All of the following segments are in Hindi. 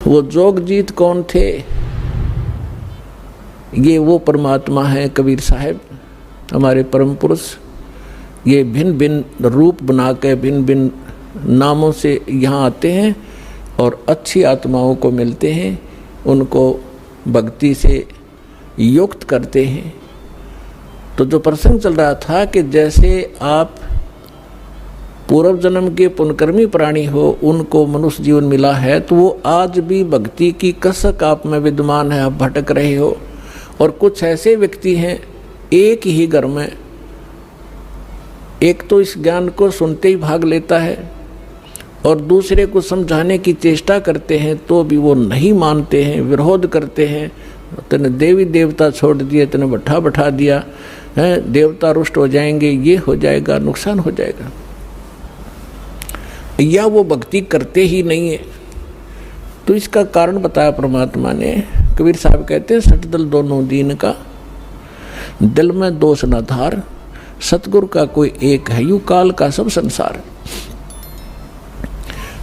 वो जोगजीत कौन थे? ये वो परमात्मा है कबीर साहब, हमारे परम पुरुष। ये भिन्न भिन्न रूप बना के भिन्न भिन्न नामों से यहाँ आते हैं और अच्छी आत्माओं को मिलते हैं, उनको भक्ति से युक्त करते हैं। तो जो प्रसंग चल रहा था कि जैसे आप पूर्व जन्म के पुण्यकर्मी प्राणी हो, उनको मनुष्य जीवन मिला है, तो वो आज भी भक्ति की कसक आप में विद्यमान है, आप भटक रहे हो। और कुछ ऐसे व्यक्ति हैं एक ही घर में, एक तो इस ज्ञान को सुनते ही भाग लेता है और दूसरे को समझाने की चेष्टा करते हैं तो भी वो नहीं मानते हैं, विरोध करते हैं। तने देवी देवता छोड़ दिए, तने बैठा दिया है, देवता रुष्ट हो जाएंगे, ये हो जाएगा, नुकसान हो जाएगा, या वो भक्ति करते ही नहीं है। तो इसका कारण बताया परमात्मा ने। कबीर साहब कहते हैं, सठ दल दोनों दीन का, दिल में दोष न धार, सतगुरु का कोई एक है, यू काल का सब संसार।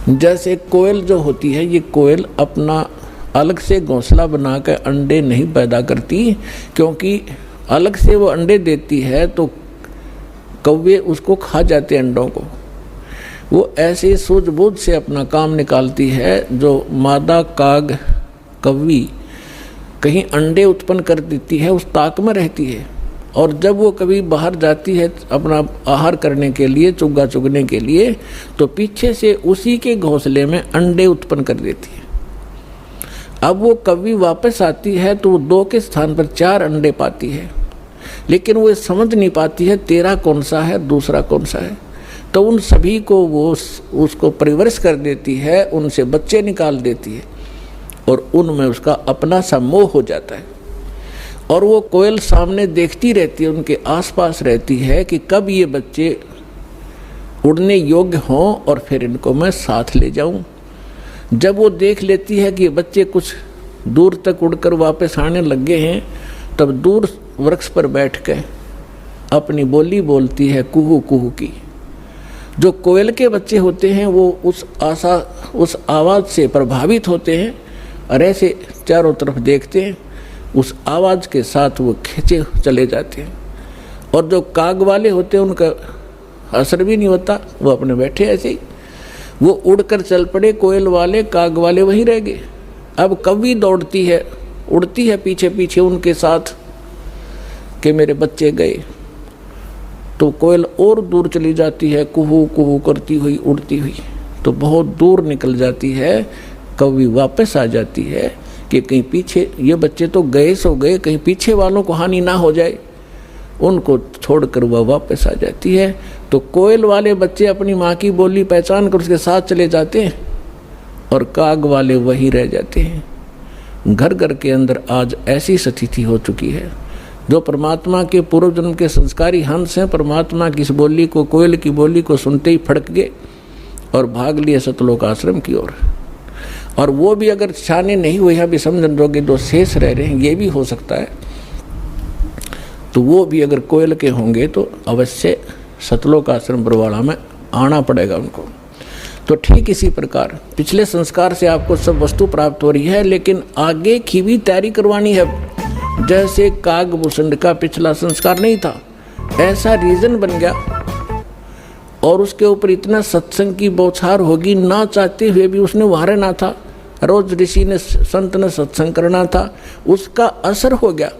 जैसे कोयल जो होती है, ये कोयल अपना अलग से घोंसला बनाकर अंडे नहीं पैदा करती, क्योंकि अलग से वो अंडे देती है तो कौवे उसको खा जाते अंडों को। वो ऐसे सूझबूझ से अपना काम निकालती है। जो मादा काग कौवी कहीं अंडे उत्पन्न कर देती है, उस ताक में रहती है, और जब वो कभी बाहर जाती है अपना आहार करने के लिए, चुग्गा चुगने के लिए, तो पीछे से उसी के घोंसले में अंडे उत्पन्न कर देती है। अब वो कभी वापस आती है तो वो 2 के स्थान पर 4 अंडे पाती है, लेकिन वो समझ नहीं पाती है तेरा कौन सा है, दूसरा कौन सा है। तो उन सभी को वो उसको परिवर्ष कर देती है, उनसे बच्चे निकाल देती है और उनमें उसका अपना सा मोह हो जाता है। और वो कोयल सामने देखती रहती है, उनके आसपास रहती है कि कब ये बच्चे उड़ने योग्य हों और फिर इनको मैं साथ ले जाऊं। जब वो देख लेती है कि ये बच्चे कुछ दूर तक उड़कर वापस आने लगे हैं, तब दूर वृक्ष पर बैठ के अपनी बोली बोलती है, कुहू कुहू की। जो कोयल के बच्चे होते हैं वो उस आवाज़ से प्रभावित होते हैं और ऐसे चारों तरफ देखते हैं, उस आवाज़ के साथ वो खींचे चले जाते हैं। और जो काग वाले होते हैं उनका असर भी नहीं होता, वो अपने बैठे ऐसे ही, वो उड़कर चल पड़े। कोयल वाले काग वाले वहीं रह गए। अब कौवी दौड़ती है, उड़ती है पीछे पीछे उनके साथ कि मेरे बच्चे गए, तो कोयल और दूर चली जाती है, कुहू कुहू करती हुई उड़ती हुई, तो बहुत दूर निकल जाती है। कौवी वापस आ जाती है कि कहीं पीछे ये बच्चे तो गए सो गए, कहीं पीछे वालों को हानि ना हो जाए, उनको छोड़कर वह वापस आ जाती है। तो कोयल वाले बच्चे अपनी माँ की बोली पहचान कर उसके साथ चले जाते हैं और काग वाले वहीं रह जाते हैं। घर घर के अंदर आज ऐसी स्थिति हो चुकी है। जो परमात्मा के पूर्व जन्म के संस्कारी हंस हैं, परमात्मा की इस बोली को, कोयल की बोली को सुनते ही फड़क गए और भाग लिए सतलोक आश्रम की ओर। और वो भी अगर छाने नहीं हुए हैं, अभी समझन जोगे जो शेष रह रहे हैं, ये भी हो सकता है, तो वो भी अगर कोयल के होंगे तो अवश्य सतलोक आश्रम बरवाड़ा में आना पड़ेगा उनको। तो ठीक इसी प्रकार पिछले संस्कार से आपको सब वस्तु प्राप्त हो रही है, लेकिन आगे की भी तैयारी करवानी है। जैसे काग भूषण का पिछला संस्कार नहीं था, ऐसा रीजन बन गया और उसके ऊपर इतना सत्संग की बौछार होगी, ना चाहते हुए भी उसने वहाँ रहना था। रोज ऋषि ने, संत ने सत्संग करना था, उसका असर हो गया।